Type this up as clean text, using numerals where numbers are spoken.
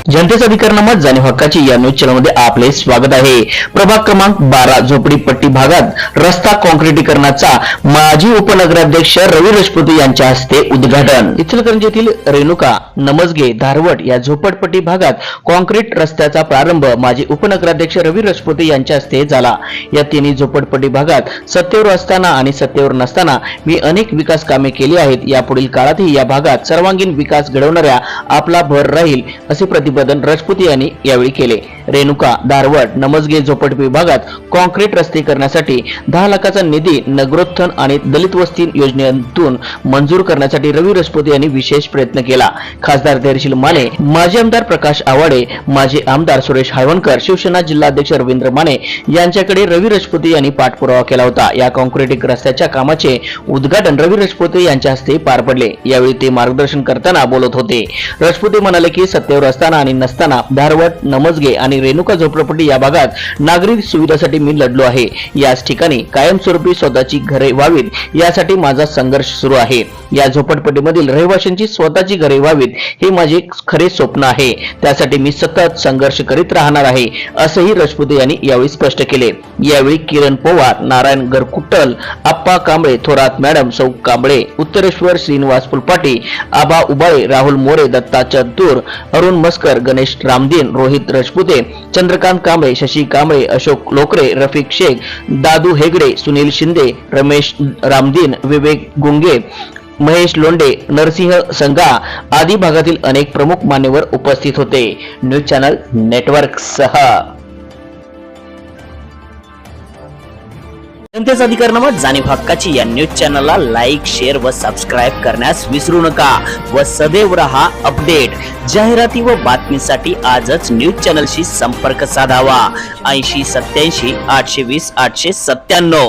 जनतेचा अधिकारनामा जाणीव हक्काची या न्यूज चॅनलमध्ये आपले स्वागत आहे। प्रभाग क्रमांक 12 झोपडीपट्टी भागात रस्ता काँक्रिटीकरणाचा माजी उपनगराध्यक्ष रवी राजपूत यांच्या हस्ते उद्घाटन। इचलकरंजी येथील रेणुका नमजगे धारवड या झोपडपट्टी भागात काँक्रीट रस्त्याचा प्रारंभ माजी उपनगराध्यक्ष रवी राजपूत यांच्या हस्ते झाला। या तिन्ही झोपडपट्टी भागात सत्तेवर असताना आणि सत्तेवर नसताना मी अनेक विकास कामे केली आहेत। यापुढील काळातही या भागात सर्वांगीण विकास घडवणाऱ्या आपला भर राहील असे प्रतिपादन राजपूत यांनी यावेळी केले। रेणुका धारवड नमजगे झोपडपट्टी भागात काँक्रीट रस्ते करण्यासाठी 10 लाखाचा निधी नगरोत्थान आणि दलित वस्ती योजनेतून मंजूर करण्यासाठी रवी राजपूत यांनी विशेष प्रयत्न केला। खासदार धैर्यशील माने, माजी आमदार प्रकाश आवाडे, माजी आमदार सुरेश हायवणकर, शिवसेना जिल्हाध्यक्ष रवींद्र माने यांच्याकडे रवी राजपूत यांनी पाठपुरावा केला होता। या काँक्रीट रस्त्याच्या कामाचे उद्घाटन रवी राजपूत यांच्या हस्ते पार पडले। यावेळी ते मार्गदर्शन करताना बोलत होते। राजपूत म्हणाले की सत्तेवर असताना आणि नसताना धारवड नमजगे आणि रेणुका झोपडपट्टी या भागात नागरिक सुविधासाठी मी लढलो आहे। याच ठिकाणी कायमस्वरूपी स्वतःची घरे व्हावीत यासाठी माझा संघर्ष सुरू आहे। या झोपडपट्टीमधील रहिवाशांची स्वतःची घरे व्हावीत हे माझे खरे स्वप्न आहे। त्यासाठी मी सतत संघर्ष करीत राहणार आहे असंही राजपूत यांनी यावेळी स्पष्ट केले। यावेळी किरण पवार, नारायण गरकुट्टल, आप्पा कांबळे, थोरात मॅडम, सौ कांबळे, उत्तरेश्वर, श्रीनिवास फुलपाटी, आबा उबाळे, राहुल मोरे, दत्ता चतुर, अरुण मस्कर, गणेश रामदीन, रोहित राजपुते, चंद्रकांत कांबळे, शशी कांबळे, अशोक लोकरे, रफिक शेख, दादू हेगडे, सुनील शिंदे, रमेश रामदीन, विवेक गुंगे, महेश लोंडे, नरसिंह संघा आदी भागातील अनेक प्रमुख मान्यवर उपस्थित होते। न्यूज चॅनल नेटवर्क सह जनतेचा अधिकारनामा जाणीव हक्काची या न्यूज चॅनलला लाईक, शेअर व सबस्क्राईब करण्यास विसरू नका व सदैव रहा अपडेट। जाहिराती व बातमीसाठी आजच न्यूज चॅनलशी संपर्क साधावा। 80 87 820 897।